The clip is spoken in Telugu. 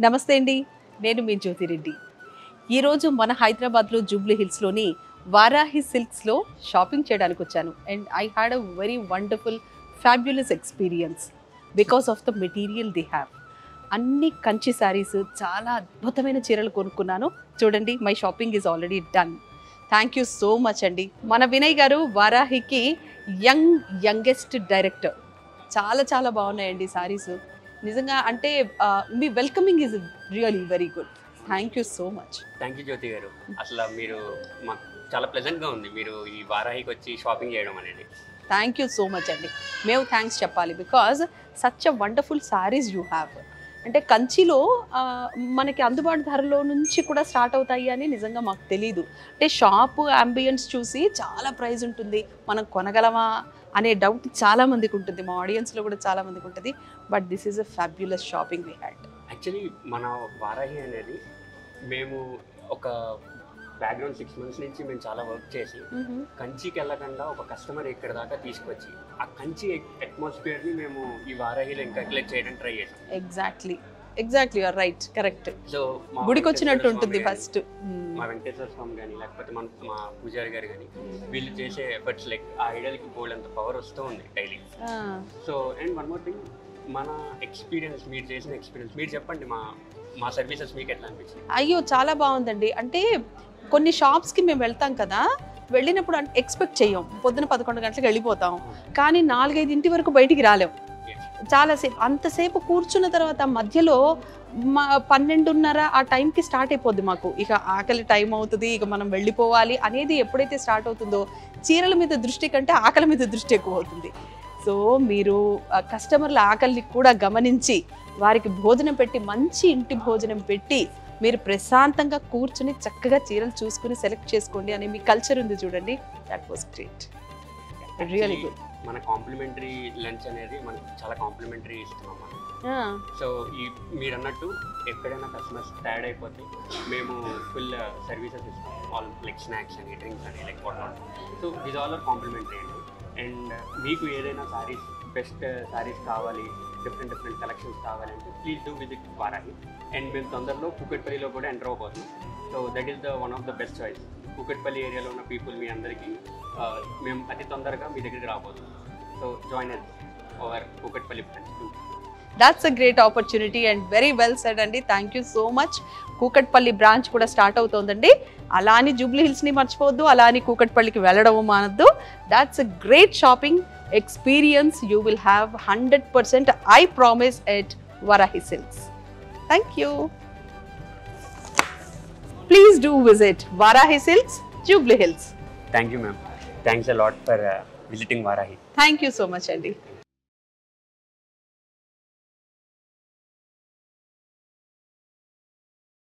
నమస్తే అండి, నేను మీ జ్యోతిరెడ్డి. ఈరోజు మన హైదరాబాద్లో జూబ్లీ హిల్స్లోని వారాహి సిల్క్స్లో షాపింగ్ చేయడానికి వచ్చాను. And I had a very wonderful fabulous experience because of the material they have. అన్ని కంచి శారీస్, చాలా అద్భుతమైన చీరలు కొనుక్కున్నాను. చూడండి, my shopping is already done. Thank you so much అండి. మన వినయ్ గారు వారాహికి యంగెస్ట్ డైరెక్టర్. చాలా చాలా బాగున్నాయండి శారీస్. నిజంగా అంటే మీ welcoming is really very good. Thank you so much. Thank you Jyothi గారు. అసలు మీరు మాకు చాలా ప్లెజెంట్గా ఉంది మీరు ఈ వారాహికి వచ్చి షాపింగ్ చేయడం అనేది. థ్యాంక్ యూ సో మచ్ అండి. మేము థ్యాంక్స్ చెప్పాలి because such a wonderful saris you have. అంటే కంచిలో మనకి అందుబాటు ధరలో నుంచి కూడా స్టార్ట్ అవుతాయి అని నిజంగా మాకు తెలీదు. అంటే షాపు అంబియన్స్ చూసి చాలా ప్రైస్ ఉంటుంది, మనం కొనగలమా అనే డౌట్ చాలామందికి ఉంటుంది, మా ఆడియన్స్లో కూడా చాలామందికి ఉంటుంది. But this is a fabulous shopping we had. Actually మన వారాహి అనేది మేము ఒక బ్యాక్గ్రౌండ్ 6 months నుంచి మేము చాలా వర్క్ చేసి కంచికి వెళ్ళకుండా ఒక కస్టమర్ ఇక్కడ దాకా తీసుకొచ్చి ఆ కంచి అట్మాస్ఫియర్ని మేము ఈ వారాహిలో ఇంకా క్లిక్ చేయడానికి ట్రై చేసాం. Exactly you're right, correct. So గుడికి వచ్చినట్టు ఉంటుంది ఫస్ట్. మా వెంకటేశ్వర స్వామి కానీ లేకపోతే మా పూజారి గారు కానీ వీళ్ళు చేసే ఎఫర్ట్స్ లైక్ ఆ ఐడియాలకి బోల్డ్ అంత పవర్ వస్తూ ఉంది daily. So and one more thing, మన ఎక్స్పీరియన్స్, మీరు చేసిన ఎక్స్పీరియన్స్ మీరు చెప్పండి. మా సర్వీసెస్ మీకు ఎట్లా అనిపించింది? అయ్యో చాలా బాగుందండి. అంటే కొన్ని షాప్స్కి మేము వెళ్తాం కదా, వెళ్ళినప్పుడు ఎక్స్పెక్ట్ చెయ్యం, పొద్దున 11 గంటలకు వెళ్ళిపోతాం, కానీ 4-5 వరకు బయటికి రాలేం. చాలాసేపు, అంతసేపు కూర్చున్న తర్వాత మధ్యలో 12:30 ఆ టైంకి స్టార్ట్ అయిపోద్ది మాకు. ఇక ఆకలి టైం అవుతుంది, ఇక మనం వెళ్ళిపోవాలి అనేది ఎప్పుడైతే స్టార్ట్ అవుతుందో చీరల మీద దృష్టి కంటే ఆకలి మీద దృష్టి ఎక్కువ అవుతుంది. సో మీరు కస్టమర్ల ఆకలిని కూడా గమనించి వారికి భోజనం పెట్టి, మంచి ఇంటి భోజనం పెట్టి, మీరు ప్రశాంతంగా కూర్చుని చక్కగా చీరలు చూసుకుని సెలెక్ట్ చేసుకోండి అనే మీ కల్చర్ ఉంది చూడండి. That was great, really good. మన కాంప్లిమెంటరీ లంచ్ అనేది మనకి చాలా కాంప్లిమెంటరీ ఇస్తున్నాం మనం. సో మీరు అన్నట్టు ఎక్కడైనా కస్టమర్స్ టైర్డ్ అయిపోతే మేము ఫుల్ సర్వీసెస్ ఇస్తాం, ఆల్ లైక్ స్నాక్స్ అని, డ్రింక్స్ అని, like what not. So this all are complimentary అండి. అండ్ మీకు ఏదైనా సారీస్, బెస్ట్ సారీస్ కావాలి, డిఫరెంట్ కలెక్షన్స్ కావాలంటే please do visit Varahi. And మేము తొందరలో కూకట్పల్లిలో కూడా ఎంటర్ అవ్వబోతున్నాం. So that is the one of the best choice. Kukatpally ఏరియాలో ఉన్న పీపుల్ మీ అందరికీ మేము అతి తొందరగా మీ దగ్గరికి రాబోతున్నాం. So join us our Kukatpally friends too. That's a great opportunity and very well said అండి. Thank you so much. Kukatpally branch కూడా స్టార్ట్ అవుతోందండి. అలా అని జూబ్లీ హిల్స్ని మర్చిపోవద్దు, అలా అని కూకట్పల్లికి వెళ్ళడం మానద్దు. That's a great shopping experience you will have 100%, I promise, at Vaarahi Silks. Thank you. Please do visit Vaarahi Silks, Jubilee Hills. Thank you, ma'am. Thanks a lot for visiting Vaarahi. Thank you so much, Andy.